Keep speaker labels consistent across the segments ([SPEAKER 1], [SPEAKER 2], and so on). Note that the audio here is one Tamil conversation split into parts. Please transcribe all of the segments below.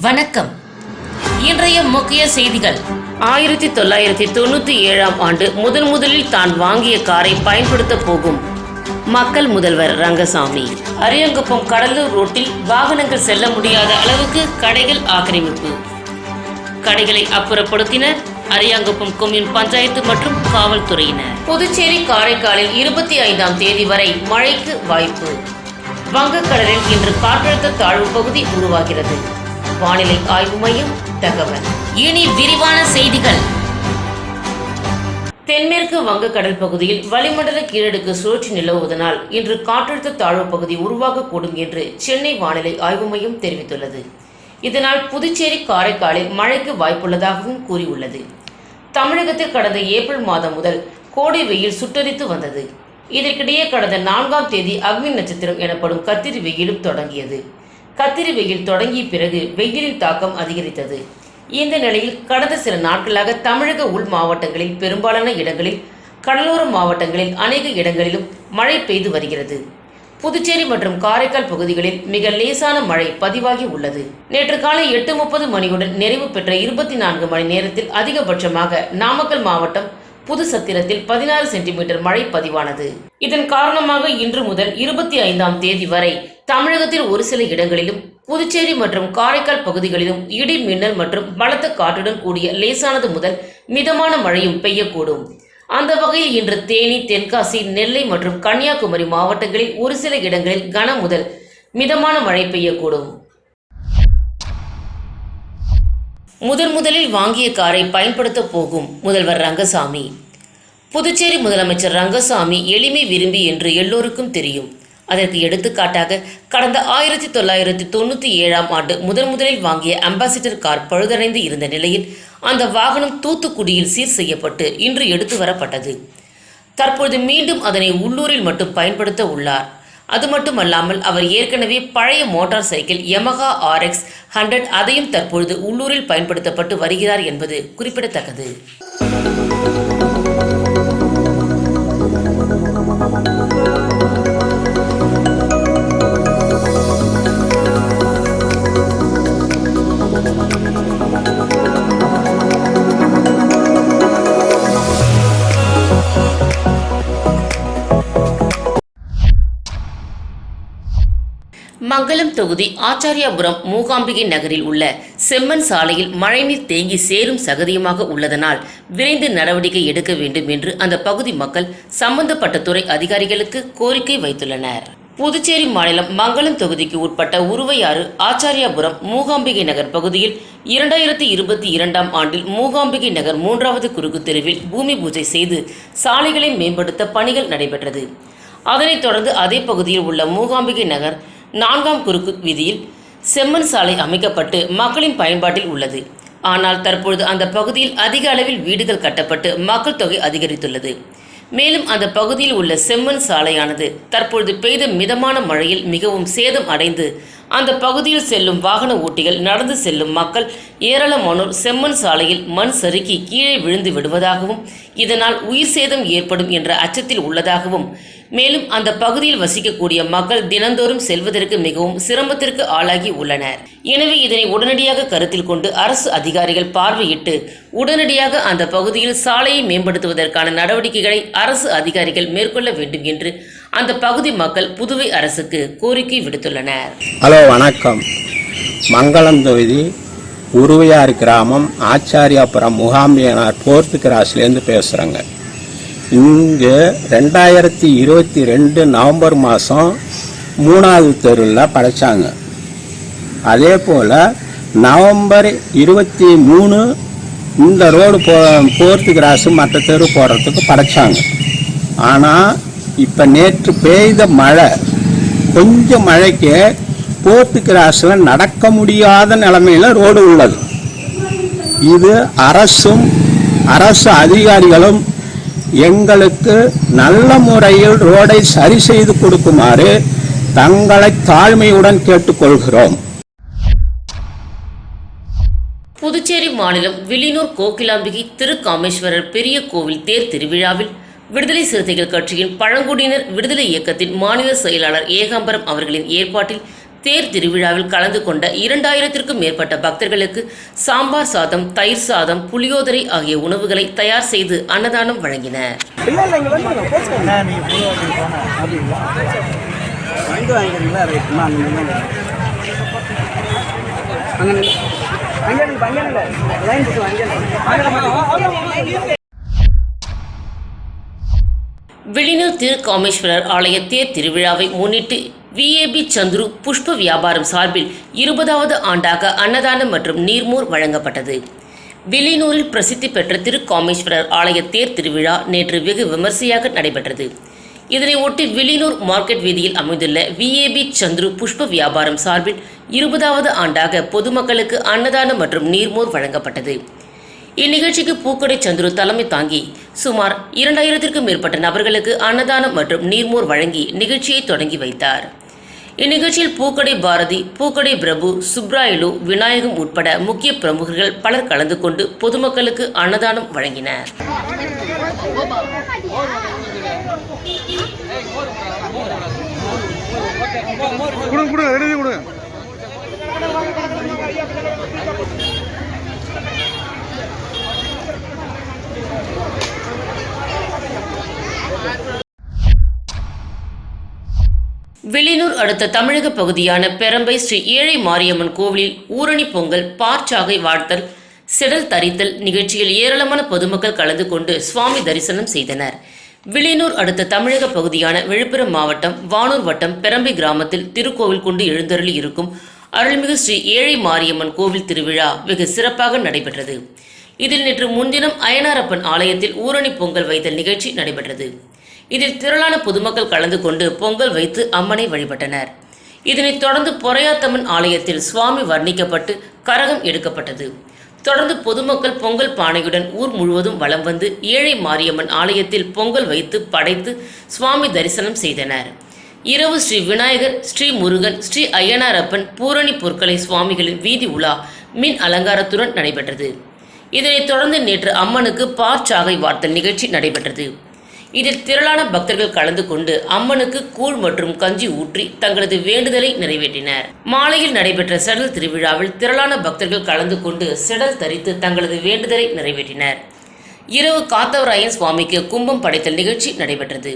[SPEAKER 1] வணக்கம். இன்றைய முக்கிய செய்திகள். 1997 ஆண்டு முதலில் தான் வாங்கிய காரை பயன்படுத்த போகும் மக்கள் முதல்வர் ரங்கசாமி. அரியாங்குப்பம் கடலூர் ரோட்டில் வாகனங்கள் செல்ல முடியாத அளவுக்கு கடைகள் ஆக்கிரமிப்பு. கடைகளை அப்புறப்படுத்தினர் அரியாங்குப்பம் கொம்யூன் பஞ்சாயத்து மற்றும் காவல்துறையினர். புதுச்சேரி காரைக்காலில் 25ஆம் தேதி வரை மழைக்கு வாய்ப்பு. வங்கக்கடலில் இன்று காற்றழுத்த தாழ்வு பகுதி உருவாகிறது. வானிலை ஆய்வு மையம் தகவல். இனி விரிவான செய்திகள். தென்மேற்கு வங்கக்கடல் பகுதியில் வளிமண்டல கீழடுக்கு சுழற்சி நிலவுவதனால் இன்று காற்றழுத்த தாழ்வு பகுதி உருவாகக்கூடும் என்று சென்னை வானிலை ஆய்வு மையம் தெரிவித்துள்ளது. இதனால் புதுச்சேரி காரைக்காலில் மழைக்கு வாய்ப்புள்ளதாகவும் கூறியுள்ளது. தமிழகத்தில் கடந்த ஏப்ரல் மாதம் முதல் கோடை வெயில் சுட்டரித்து வந்தது. இதற்கிடையே கடந்த 4ஆம் தேதி அக்னி நட்சத்திரம் எனப்படும் கத்திரி வெயிலும் தொடங்கியது. கத்திரி வெயில் தொடங்கிய பிறகு வெயிலின் தாக்கம் அதிகரித்தது. இந்த நிலையில் கடந்த சில நாட்களாக தமிழக உள் மாவட்டங்களில் பெரும்பாலான இடங்களில், கடலோர மாவட்டங்களில் அநேக இடங்களிலும் மழை பெய்து வருகிறது. புதுச்சேரி மற்றும் காரைக்கால் பகுதிகளில் மிக லேசான மழை பதிவாகி உள்ளது. நேற்று காலை 8:30 மணியுடன் நிறைவு பெற்ற 24 மணி நேரத்தில் அதிகபட்சமாக நாமக்கல் மாவட்டம் புதுசத்திரத்தில் 16 சென்டிமீட்டர் மழை பதிவானது. இதன் காரணமாக இன்று முதல் 25ஆம் தேதி வரை தமிழகத்தில் ஒரு சில இடங்களிலும், புதுச்சேரி மற்றும் காரைக்கால் பகுதிகளிலும் இடி மின்னல் மற்றும் பலத்த காற்றுடன் கூடிய லேசானது முதல் மிதமான மழையும் பெய்யக்கூடும். அந்த வகையில் இன்று தேனி, தென்காசி, நெல்லை மற்றும் கன்னியாகுமரி மாவட்டங்களில் ஒரு சில இடங்களில் கன முதல் மிதமான மழை பெய்யக்கூடும். முதலில் வாங்கிய காரை பயன்படுத்த போகும் முதல்வர் ரங்கசாமி. புதுச்சேரி முதலமைச்சர் ரங்கசாமி எளிமை விரும்பி என்று எல்லோருக்கும் தெரியும். அதற்கு எடுத்துக்காட்டாக கடந்த 1997ஆம் ஆண்டு முதலில் வாங்கிய அம்பாசிடர் கார் பழுதடைந்து இருந்த நிலையில் அந்த வாகனம் தூத்துக்குடியில் சீர் செய்யப்பட்டு இன்று எடுத்து வரப்பட்டது. தற்போது மீண்டும் அதனை உள்ளூரில் மட்டும் பயன்படுத்த உள்ளார். அது மட்டுமல்லாமல் அவர் ஏற்கனவே பழைய மோட்டார் சைக்கிள் யமஹா RX 100 அதையும் தற்பொழுது உள்ளூரில் பயன்படுத்தப்பட்டு வருகிறார் என்பது குறிப்பிடத்தக்கது. மங்கலம் தொகுதி ஆச்சாரியாபுரம் மூகாம்பிகை நகரில் உள்ள செம்மண் சாலையில் மழைநீர் தேங்கி சேரும் சகதியமாக உள்ளதனால் விரைந்து நடவடிக்கை எடுக்க வேண்டும் என்று அந்த பகுதி மக்கள் சம்பந்தப்பட்ட துறை அதிகாரிகளுக்கு கோரிக்கை வைத்துள்ளனர். புதுச்சேரி மாநிலம் மங்கலம் தொகுதிக்கு உட்பட்ட உருவையாறு ஆச்சாரியாபுரம் மூகாம்பிகை நகர் பகுதியில் 2022ஆம் ஆண்டில் மூகாம்பிகை நகர் 3வது குறுக்கு தெருவில் பூமி பூஜை செய்து சாலைகளை மேம்படுத்த பணிகள் நடைபெற்றது. அதனைத் தொடர்ந்து அதே பகுதியில் உள்ள மூகாம்பிகை நகர் 4ஆம் குறுக்கு வீதியில் செம்மண் சாலை அமைக்கப்பட்டு மக்களின் பயன்பாட்டில் உள்ளது. ஆனால் தற்பொழுது அந்த பகுதியில் அதிக அளவில் வீடுகள் கட்டப்பட்டு மக்கள் தொகை அதிகரித்துள்ளது. மேலும் அந்த பகுதியில் உள்ள செம்மண் சாலையானது தற்பொழுது பெய்த மிதமான மழையில் மிகவும் சேதம் அடைந்து அந்த பகுதியில் செல்லும் வாகன ஓட்டிகள், நடந்து செல்லும் மக்கள் ஏராளமானோர் செம்மண் சாலையில் மண் சறுக்கி கீழே விழுந்து விடுவதாகவும் இதனால் உயிர் சேதம் ஏற்படும் என்ற அச்சத்தில் உள்ளதாகவும், மேலும் அந்த பகுதியில் வசிக்கக்கூடிய மக்கள் தினந்தோறும் செல்வதற்கு மிகவும் சிரமத்திற்கு ஆளாகி உள்ளனர். எனவே இதனை உடனடியாக கருத்தில் கொண்டு அரசு அதிகாரிகள் பார்வையிட்டு உடனடியாக அந்த பகுதியில் சாலையை மேம்படுத்துவதற்கான நடவடிக்கைகளை அரசு அதிகாரிகள் மேற்கொள்ள வேண்டும் என்று அந்த பகுதி மக்கள் புதுவை அரசுக்கு கோரிக்கை விடுத்துள்ளனர்.
[SPEAKER 2] ஹலோ, வணக்கம். மங்களம் தொகுதி உருவையாறு கிராமம் ஆச்சாரியாபுரம் முகாம்பியனார் 4th கிராஸ்லேருந்து பேசுகிறேங்க. இங்கு 2022 நவம்பர் மாதம் 3வது தெருவில் படைச்சாங்க. அதே போல் நவம்பர் 23 இந்த ரோடு 4th கிராஸு மற்ற தெரு போடுறதுக்கு படைச்சாங்க. ஆனால் இப்போ நேற்று பெய்த மழை, கொஞ்சம் மழைக்கு 4th கிராஸில் நடக்க முடியாத நிலைமையில் ரோடு உள்ளது. இது அரசு அதிகாரிகளும் எங்களுக்கு நல்ல முறையில் ரோடை சரி செய்து கொடுக்குமாறு தங்களை தாழ்மையுடன் கேட்டுக்கொள்கிறோம்.
[SPEAKER 1] புதுச்சேரி மாநிலம் வில்லியனூர் கோகிலாம்பிகை திருக்காமேஸ்வரர் பெரிய கோவில் தேர் திருவிழாவில் விடுதலை சிறுத்தைகள் கட்சியின் பழங்குடியினர் விடுதலை இயக்கத்தின் மாநில செயலாளர் ஏகாம்பரம் அவர்களின் ஏற்பாட்டில் தேர் திருவிழாவில் கலந்து கொண்ட 2000த்திற்கும் மேற்பட்ட பக்தர்களுக்கு சாம்பார் சாதம், தயிர் சாதம், புளியோதரை ஆகிய உணவுகளை தயார் செய்து அன்னதானம் வழங்கினர். வில்லியனூர் திருக்காமேஸ்வரர் ஆலய தேர் திருவிழாவை முன்னிட்டு VAB சந்துரு புஷ்ப வியாபாரம் சார்பில் 20வது ஆண்டாக அன்னதானம் மற்றும் நீர்மோர் வழங்கப்பட்டது. வில்லியனூரில் பிரசித்தி பெற்ற திருக்காமேஸ்வரர் ஆலய தேர் திருவிழா நேற்று வெகு விமர்சையாக நடைபெற்றது. இதனை ஒட்டி வில்லியனூர் மார்க்கெட் வீதியில் அமைந்துள்ள VAB சந்துரு புஷ்ப வியாபாரம் சார்பில் 20வது ஆண்டாக பொதுமக்களுக்கு அன்னதானம் மற்றும் நீர்மோர் வழங்கப்பட்டது. இந்நிகழ்ச்சிக்கு பூக்கடை சந்துரு தலைமை தாங்கி சுமார் 2000த்திற்கும் மேற்பட்ட நபர்களுக்கு அன்னதானம் மற்றும் நீர்மோர் வழங்கி நிகழ்ச்சியை தொடங்கி வைத்தார். இந்நிகழ்ச்சியில் பூக்கடை பாரதி, பூக்கடை பிரபு, சுப்ராயலு, விநாயகம் உட்பட முக்கிய பிரமுகர்கள் பலர் கலந்து கொண்டு பொதுமக்களுக்கு அன்னதானம் வழங்கினர். வில்லியனூர் அடுத்த தமிழக பகுதியான பெரம்பை ஸ்ரீ ஏழை மாரியம்மன் கோவிலில் ஊரணி பொங்கல், பார்ச்சாகை வாழ்த்தல், செடல் தரித்தல் நிகழ்ச்சியில் ஏராளமான பொதுமக்கள் கலந்து கொண்டு சுவாமி தரிசனம் செய்தனர். வில்லியனூர் அடுத்த தமிழக பகுதியான விழுப்புரம் மாவட்டம் வானூர் வட்டம் பெரம்பை கிராமத்தில் திருக்கோவில் கொண்டு எழுந்தருளி இருக்கும் அருள்மிகு ஸ்ரீ ஏழை மாரியம்மன் கோவில் திருவிழா வெகு சிறப்பாக நடைபெற்றது. இதில் நேற்று முன்தினம் அய்யனாரப்பன் ஆலயத்தில் ஊரணி பொங்கல் வைத்தல் நிகழ்ச்சி நடைபெற்றது. இதில் திரளான பொதுமக்கள் கலந்து கொண்டு பொங்கல் வைத்து அம்மனை வழிபட்டனர். இதனைத் தொடர்ந்து பொறையாத்தம்மன் ஆலயத்தில் சுவாமி வர்ணிக்கப்பட்டு கரகம் எடுக்கப்பட்டது. தொடர்ந்து பொதுமக்கள் பொங்கல் பானையுடன் ஊர் முழுவதும் வலம் வந்து ஏழை மாரியம்மன் ஆலயத்தில் பொங்கல் வைத்து படைத்து சுவாமி தரிசனம் செய்தனர். இரவு ஸ்ரீ விநாயகர், ஸ்ரீ முருகன், ஸ்ரீ அய்யனாரப்பன், பூரணி பொற்களை சுவாமிகளின் வீதி உலா மின் அலங்காரத்துடன் நடைபெற்றது. இதனைத் தொடர்ந்து நேற்று அம்மனுக்கு பார்ச்சாகை வார்த்தல் நிகழ்ச்சி நடைபெற்றது. இதில் திரளான பக்தர்கள் கலந்து கொண்டு அம்மனுக்கு கூழ் மற்றும் கஞ்சி ஊற்றி தங்களது வேண்டுதலை நிறைவேற்றினர். மாலையில் நடைபெற்ற செடல் திருவிழாவில் திரளான பக்தர்கள் கலந்து கொண்டு செடல் தரித்து தங்களது வேண்டுதலை நிறைவேற்றினர். இரவு காத்தவராயன் சுவாமிக்கு கும்பம் படைத்தல் நிகழ்ச்சி நடைபெற்றது.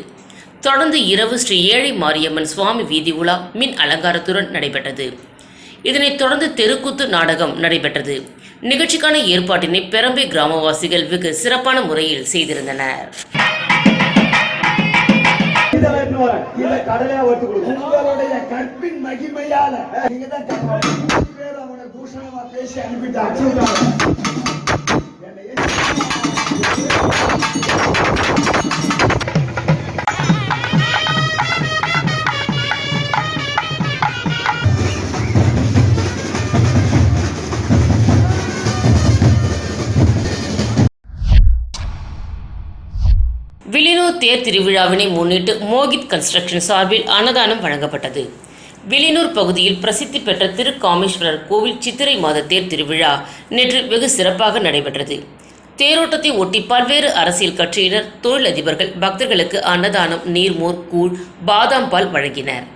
[SPEAKER 1] தொடர்ந்து இரவு ஸ்ரீ ஏழை மாரியம்மன் சுவாமி வீதி உலா மின் அலங்காரத்துடன் நடைபெற்றது. இதனைத் தொடர்ந்து தெருக்கூத்து நாடகம் நடைபெற்றது. நிகழ்ச்சிக்கான ஏற்பாட்டினை பெரம்பை கிராமவாசிகள் வெகு சிறப்பான முறையில் செய்திருந்தனர்.
[SPEAKER 3] உங்களுடைய கற்பின் மகிமையால நீங்க தான் அவனை பூஷணமா பேசி அனுப்பிட்டாங்க.
[SPEAKER 1] வில்லியனூர் தேர் திருவிழாவினை முன்னிட்டு மோகித் கன்ஸ்ட்ரக்ஷன் சார்பில் அன்னதானம் வழங்கப்பட்டது. வில்லியனூர் பகுதியில் பிரசித்தி பெற்ற திருக்காமேஸ்வரர் கோவில் சித்திரை மாத தேர் திருவிழா நேற்று வெகு சிறப்பாக நடைபெற்றது. தேரோட்டத்தை ஒட்டி பல்வேறு அரசியல் கட்சியினர், தொழிலதிபர்கள் பக்தர்களுக்கு அன்னதானம், நீர்மோர், கூழ், பாதாம் பால் வழங்கினர்.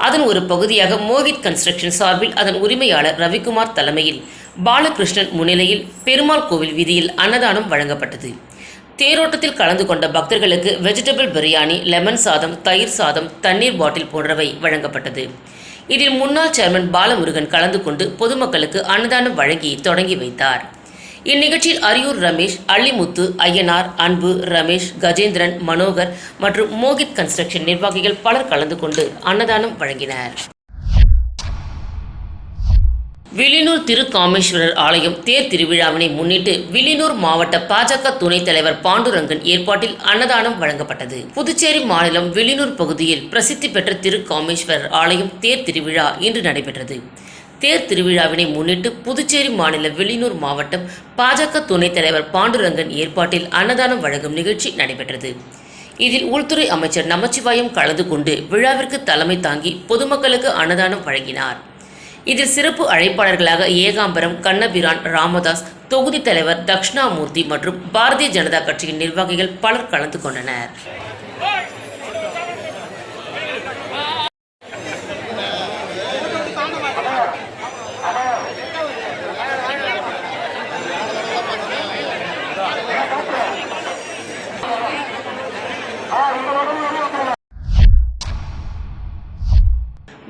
[SPEAKER 1] அதன் ஒரு பகுதியாக மோகித் கன்ஸ்ட்ரக்ஷன் சார்பில் அதன் உரிமையாளர் ரவிக்குமார் தலைமையில் பாலகிருஷ்ணன் முன்னிலையில் பெருமாள் கோவில் வீதியில் அன்னதானம் வழங்கப்பட்டது. தேரோட்டத்தில் கலந்து கொண்ட பக்தர்களுக்கு வெஜிடபிள் பிரியாணி, லெமன் சாதம், தயிர் சாதம், தண்ணீர் பாட்டில் போன்றவை வழங்கப்பட்டது. இதில் முன்னாள் சேர்மன் பாலமுருகன் கலந்து கொண்டு பொதுமக்களுக்கு அன்னதானம் வழங்கி தொடங்கி வைத்தார். இந்நிகழ்ச்சியில் அரியூர் ரமேஷ், அள்ளிமுத்து, ஐயனார், அன்பு, ரமேஷ், கஜேந்திரன், மனோகர் மற்றும் மோகித் கன்ஸ்ட்ரக்ஷன் நிர்வாகிகள் பலர் கலந்து கொண்டு அன்னதானம் வழங்கினர். வில்லியனூர் திருக்காமேஸ்வரர் ஆலயம் தேர் திருவிழாவினை முன்னிட்டு வில்லியனூர் மாவட்ட பாஜக துணைத் தலைவர் பாண்டுரங்கன் ஏற்பாட்டில் அன்னதானம் வழங்கப்பட்டது. புதுச்சேரி மாநிலம் வில்லியனூர் பகுதியில் பிரசித்தி பெற்ற திருக்காமேஸ்வரர் ஆலயம் தேர் திருவிழா இன்று நடைபெற்றது. தேர் திருவிழாவினை முன்னிட்டு புதுச்சேரி மாநில வில்லியனூர் மாவட்டம் பாஜக துணைத் தலைவர் பாண்டுரங்கன் ஏற்பாட்டில் அன்னதானம் வழங்கும் நிகழ்ச்சி நடைபெற்றது. இதில் உள்துறை அமைச்சர் நமச்சிவாயம் கலந்து கொண்டு விழாவிற்கு தலைமை தாங்கி பொதுமக்களுக்கு அன்னதானம் வழங்கினார். இதில் சிறப்பு அழைப்பாளர்களாக ஏகாம்பரம், கண்ணபிரான், ராமதாஸ், தொகுதி தலைவர் தக்ஷணாமூர்த்தி மற்றும் பாரதிய ஜனதா கட்சியின் நிர்வாகிகள் பலர் கலந்து கொண்டனர்.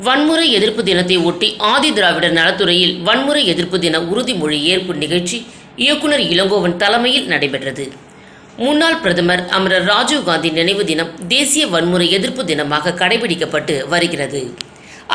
[SPEAKER 1] வன்முறை எதிர்ப்பு தினத்தை ஒட்டி ஆதி திராவிடர் நலத்துறையில் வன்முறை எதிர்ப்பு தின உறுதிமொழி ஏற்பு நிகழ்ச்சி இயக்குனர் இளங்கோவன் தலைமையில் நடைபெற்றது. முன்னாள் பிரதமர் அமரர் ராஜீவ்காந்தி நினைவு தினம் தேசிய வன்முறை எதிர்ப்பு தினமாக கடைபிடிக்கப்பட்டு வருகிறது.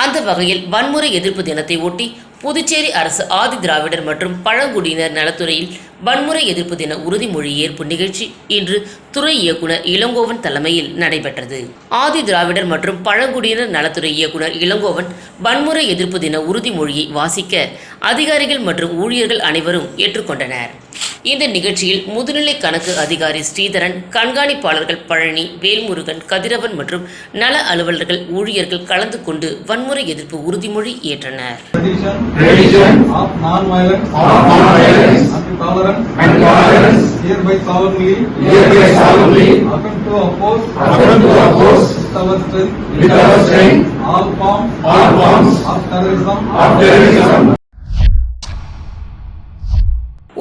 [SPEAKER 1] அந்த வகையில் வன்முறை எதிர்ப்பு தினத்தை ஒட்டி புதுச்சேரி அரசு ஆதி திராவிடர் மற்றும் பழங்குடியினர் நலத்துறையில் வன்முறை எதிர்ப்பு தின உறுதிமொழி ஏற்பு நிகழ்ச்சி இன்று துறை இயக்குனர் இளங்கோவன் தலைமையில் நடைபெற்றது. ஆதி திராவிடர் மற்றும் பழங்குடியினர் நலத்துறை இயக்குனர் இளங்கோவன் வன்முறை எதிர்ப்பு தின உறுதிமொழியை வாசிக்க அதிகாரிகள் மற்றும் ஊழியர்கள் அனைவரும் ஏற்றுக்கொண்டனர். இந்த நிகழ்ச்சியில் முதுநிலை கணக்கு அதிகாரி ஸ்ரீதரன், கண்காணிப்பாளர்கள் பழனி, வேல்முருகன், கதிரவன் மற்றும் நல அலுவலர்கள், ஊழியர்கள் கலந்து கொண்டு வன்முறை எதிர்ப்பு உறுதிமொழி ஏற்றனர்.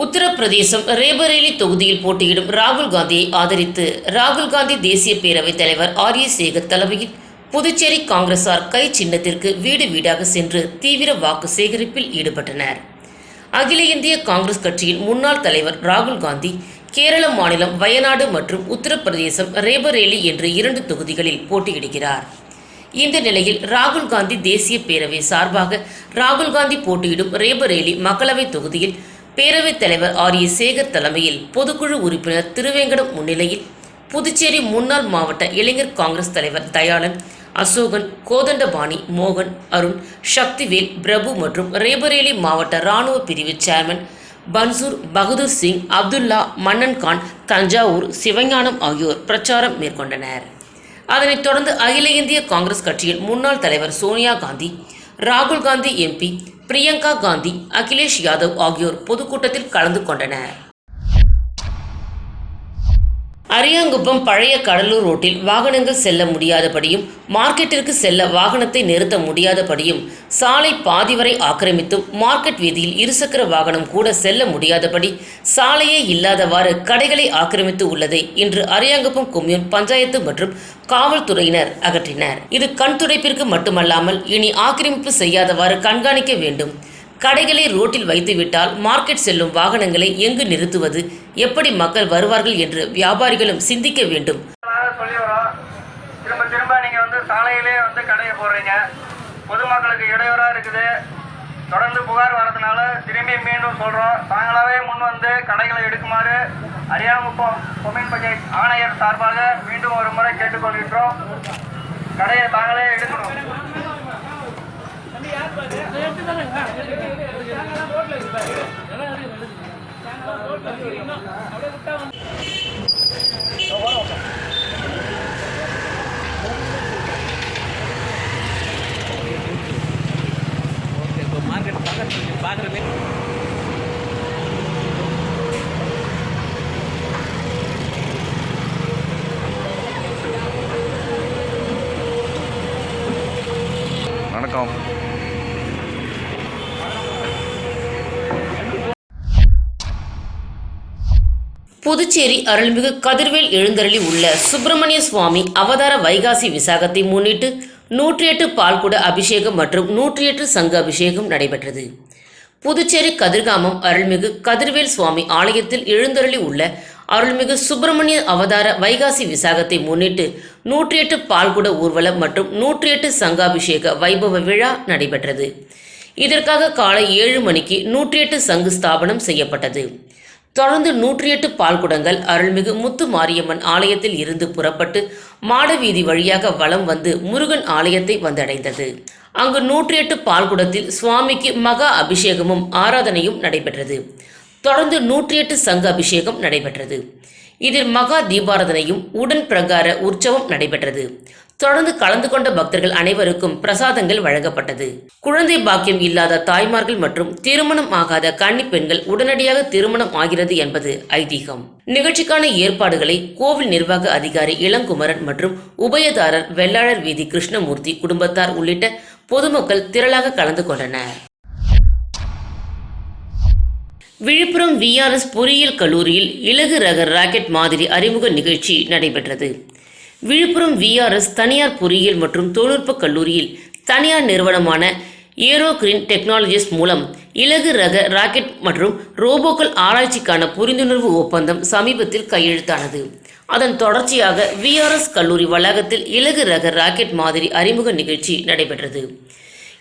[SPEAKER 1] உத்தரப்பிரதேசம் ரேபரேலி தொகுதியில் போட்டியிடும் ராகுல் காந்தியை ஆதரித்து ராகுல் காந்தி தேசிய பேரவைத் தலைவர் ஆர். சேகர் தலைமையில் புதுச்சேரி காங்கிரசார் கை சின்னத்திற்கு வீடு வீடாக சென்று தீவிர வாக்கு சேகரிப்பில் ஈடுபட்டனர். அகில இந்திய காங்கிரஸ் கட்சியின் முன்னாள் தலைவர் ராகுல் காந்தி கேரள மாநிலம் வயநாடு மற்றும் உத்தரப்பிரதேசம் ரேபரேலி என்ற 2 தொகுதிகளில் போட்டியிடுகிறார். இந்த நிலையில் ராகுல் காந்தி தேசிய பேரவை சார்பாக ராகுல் காந்தி போட்டியிடும் ரேபரேலி மக்களவை தொகுதியில் பேரவைத் தலைவர் ஆர். சேகர் தலைமையில் பொதுக்குழு உறுப்பினர் திருவேங்கடம் முன்னிலையில் புதுச்சேரி முன்னாள் மாவட்ட இளைஞர் காங்கிரஸ் தலைவர் தயாளன், அசோகன், கோதண்டபாணி, மோகன், அருண், சக்திவேல், பிரபு மற்றும் ரேபரேலி மாவட்ட இராணுவ பிரிவு சேர்மன் பன்சூர், பகதூர் சிங், அப்துல்லா, மன்னன்கான், தஞ்சாவூர், சிவஞானம் ஆகியோர் பிரச்சாரம் மேற்கொண்டனர். அதனைத் தொடர்ந்து அகில இந்திய காங்கிரஸ் கட்சியின் முன்னாள் தலைவர் சோனியா காந்தி, ராகுல் காந்தி எம்பி பிரியங்கா காந்தி, அகிலேஷ் யாதவ் ஆகியோர் பொதுக்கூட்டத்தில் கலந்து கொண்டனர். அரியாங்குப்பம் பழைய கடலூர் ரோட்டில் வாகனங்கள் செல்ல முடியாதபடியும் மார்க்கெட்டிற்கு செல்ல வாகனத்தை நிறுத்த முடியாதபடியும் சாலை பாதி வரை ஆக்கிரமித்தும் மார்க்கெட் வீதியில் இருசக்கர வாகனம் கூட செல்ல முடியாதபடி சாலையே இல்லாதவாறு கடைகளை ஆக்கிரமித்து உள்ளதை இன்று அரியாங்குப்பம் கொம்யூன் பஞ்சாயத்து மற்றும் காவல்துறையினர் அகற்றினர். இது கண் துடைப்பிற்கு மட்டுமல்லாமல் இனி ஆக்கிரமிப்பு செய்யாதவாறு கண்காணிக்க வேண்டும். கடைகளை ரோட்டில் வைத்துவிட்டால் மார்க்கெட் செல்லும் வாகனங்களை எங்கு நிறுத்துவது, எப்படி மக்கள் வருவார்கள் என்று வியாபாரிகளும் சிந்திக்க வேண்டும்.
[SPEAKER 4] திரும்ப நீங்க சாலையிலே கடையை போடுறீங்க, பொதுமக்களுக்கு இடையூறா இருக்குது. தொடர்ந்து புகார் வரதுனால திரும்பி மீண்டும் சொல்றோம், தாங்களாவே முன் வந்து கடைகளை எடுக்குமாறு அரியாங்குப்பம் கொம்யூன் பஞ்சாயத்து ஆணையர் சார்பாக மீண்டும் ஒரு முறை கேட்டுக்கொள்கின்றோம். கடையை தாங்களே எடுக்கணும்.
[SPEAKER 5] வணக்கம்.
[SPEAKER 1] புதுச்சேரி அருள்மிகு கதிர்வேல் எழுந்தருளி உள்ள சுப்பிரமணிய சுவாமி அவதார வைகாசி விசாகத்தை முன்னிட்டு 108 பால்குட அபிஷேகம் மற்றும் 108 சங்கு அபிஷேகம் நடைபெற்றது. புதுச்சேரி கதிர்காமம் அருள்மிகு கதிர்வேல் சுவாமி ஆலயத்தில் எழுந்தருளி உள்ள அருள்மிகு சுப்பிரமணிய அவதார வைகாசி விசாகத்தை முன்னிட்டு 108 பால்குட ஊர்வலம் மற்றும் 108 சங்காபிஷேக வைபவ விழா நடைபெற்றது. இதற்காக காலை 7 மணிக்கு 108 சங்கு ஸ்தாபனம் செய்யப்பட்டது. தொடர்ந்து 108 பால்குடங்கள் அருள்மிகு முத்து மாரியம்மன் ஆலயத்தில் இருந்து புறப்பட்டு மாடவீதி வழியாக வலம் வந்து முருகன் ஆலயத்தை வந்தடைந்தது. அங்கு 108 பால்குடத்தில் சுவாமிக்கு மகா அபிஷேகமும் ஆராதனையும் நடைபெற்றது. தொடர்ந்து 108 சங்கு அபிஷேகம் நடைபெற்றது. இதில் மகா தீபாராதனையும் உடன் பிரகார உற்சவம் நடைபெற்றது. தொடர்ந்து கலந்து கொண்ட பக்தர்கள் அனைவருக்கும் பிரசாதங்கள் வழங்கப்பட்டது. குழந்தை பாக்கியம் இல்லாத தாய்மார்கள் மற்றும் திருமணம் ஆகாத கன்னி பெண்கள் உடனடியாக திருமணம் ஆகிறது என்பது ஐதீகம். நிகழ்ச்சிக்கான ஏற்பாடுகளை கோவில் நிர்வாக அதிகாரி இளங்குமரன் மற்றும் உபயதாரர் வெள்ளாளர் வீதி கிருஷ்ணமூர்த்தி குடும்பத்தார் உள்ளிட்ட பொதுமக்கள் திரளாக கலந்து கொண்டனர். விழுப்புரம் VRS பொறியியல் கல்லூரியில் இலகு ரக ராக்கெட் மாதிரி அறிமுக நிகழ்ச்சி நடைபெற்றது. விழுப்புரம் VRS தனியார் பொறியியல் மற்றும் தொழில்நுட்ப கல்லூரியில் தனியார் நிறுவனமான ஏரோ கிரீன் டெக்னாலஜிஸ் மூலம் இலகு ரக ராக்கெட் மற்றும் ரோபோக்கள் ஆராய்ச்சிக்கான புரிந்துணர்வு ஒப்பந்தம் சமீபத்தில் கையெழுத்தானது. அதன் தொடர்ச்சியாக VRS கல்லூரி வளாகத்தில் இலகு ரக ராக்கெட் மாதிரி அறிமுக நிகழ்ச்சி நடைபெற்றது.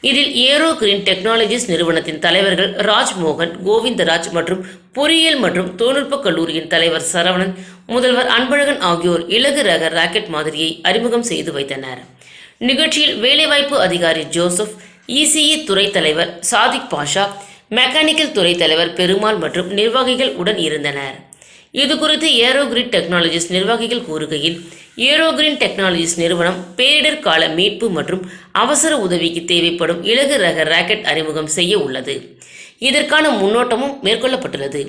[SPEAKER 1] இதில் ஏரோ கிரீன் டெக்னாலஜிஸ் நிறுவனத்தின் தலைவர்கள் ராஜ்மோகன், கோவிந்தராஜ் மற்றும் பொறியியல் மற்றும் தொழில்நுட்ப கல்லூரியின் தலைவர் சரவணன், முதல்வர் அன்பழகன் ஆகியோர் இலகு ரக ராக்கெட் மாதிரியை அறிமுகம் செய்து வைத்தனர். நிகழ்ச்சியில் வேலைவாய்ப்பு அதிகாரி ஜோசப், ECE துறை தலைவர் சாதிக் பாஷா, மெக்கானிக்கல் துறை தலைவர் பெருமாள் மற்றும் நிர்வாகிகள் உடன் இருந்தனர். இதுகுறித்து ஏரோ கிரீன் டெக்னாலஜிஸ் நிர்வாகிகள் கூறுகையில், ஏரோ கிரீன் டெக்னாலஜிஸ் நிறுவனம் பேரிடர் கால மீட்பு மற்றும் அவசர உதவிக்கு தேவைப்படும் இலகு ரக ராக்கெட் அறிமுகம் செய்ய உள்ளது. இதற்கான முன்னோட்டமும் மேற்கொள்ளப்பட்டுள்ளது.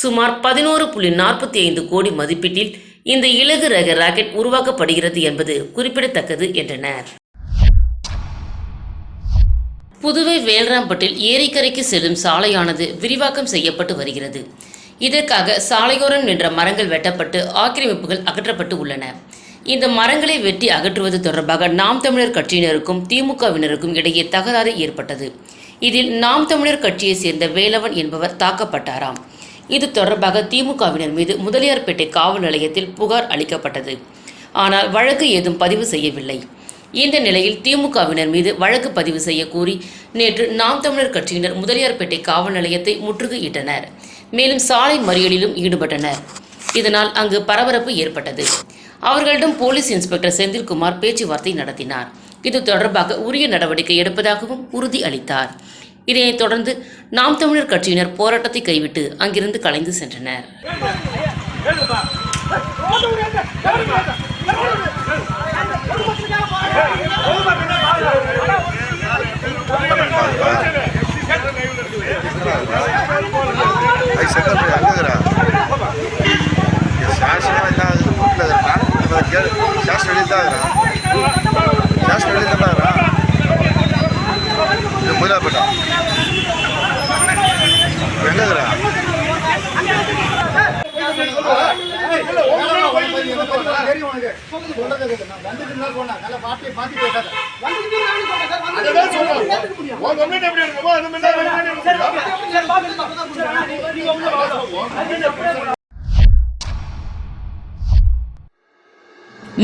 [SPEAKER 1] சுமார் 11.45 கோடி மதிப்பீட்டில் இந்த இலகு ரக ராக்கெட் உருவாக்கப்படுகிறது என்பது குறிப்பிடத்தக்கது என்றனர். புதுவை வேல்ராம்பட்டில் ஏரிக்கரைக்கு செல்லும் சாலையானது விரிவாக்கம் செய்யப்பட்டு வருகிறது. இதற்காக சாலையோரம் நின்ற மரங்கள் வெட்டப்பட்டு ஆக்கிரமிப்புகள் அகற்றப்பட்டு உள்ளன. இந்த மரங்களை வெட்டி அகற்றுவது தொடர்பாக நாம் தமிழர் கட்சியினருக்கும் திமுகவினருக்கும் இடையே தகராறு ஏற்பட்டது. இதில் நாம் தமிழர் கட்சியை சேர்ந்த வேலவன் என்பவர் தாக்கப்பட்டாராம். இது தொடர்பாக திமுகவினர் மீது முதலியார்பேட்டை காவல் நிலையத்தில் புகார் அளிக்கப்பட்டது. ஆனால் வழக்கு ஏதும் பதிவு செய்யவில்லை. இந்த நிலையில் திமுகவினர் மீது வழக்கு பதிவு செய்ய கோரி நேற்று நாம் தமிழர் கட்சியினர் முதலியார்பேட்டை காவல் நிலையத்தை முற்றுகையிட்டனர். மேலும் சாலை மறியலிலும் ஈடுபட்டனர். இதனால் அங்கு பரபரப்பு ஏற்பட்டது. அவர்களிடம் போலீஸ் இன்ஸ்பெக்டர் செந்தில்குமார் பேச்சுவார்த்தை நடத்தினார். இது தொடர்பாக உரிய நடவடிக்கை எடுப்பதாகவும் உறுதி அளித்தார். இதனைத் தொடர்ந்து நாம் தமிழர் கட்சியினர் போராட்டத்தை கைவிட்டு அங்கிருந்து கலைந்து சென்றனர்.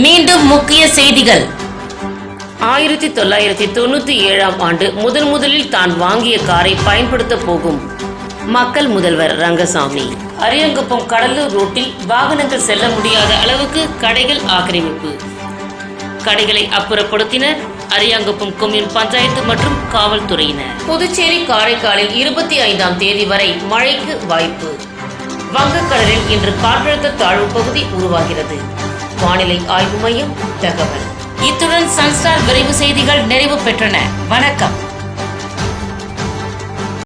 [SPEAKER 1] மீண்டும் முக்கிய செய்திகள். 1997ஆம் ஆண்டு முதலில் தான் வாங்கிய காரை பயன்படுத்த போகும் மக்கள் முதல்வர் ரங்கசாமி. அரியங்குப்பம் கடலூர் ரோட்டில் வாகனங்கள் செல்ல முடியாத அளவுக்கு கடைகள் ஆக்கிரமிப்பு. கடைகளை அப்புறப்படுத்தினர் அரியாங்குப்பம் கொம்யூன் பஞ்சாயத்து மற்றும் காவல்துறையினர். புதுச்சேரி காரைக்காலில் 25ஆம் தேதி வரை மழைக்கு வாய்ப்பு. வங்கக்கடலில் இன்று காற்றழுத்த தாழ்வு பகுதி உருவாகிறது. வானிலை ஆய்வு மையம் தகவல். இத்துடன் சன்ஸ்டார் விரைவு செய்திகள் நிறைவு பெற்றன. வணக்கம்.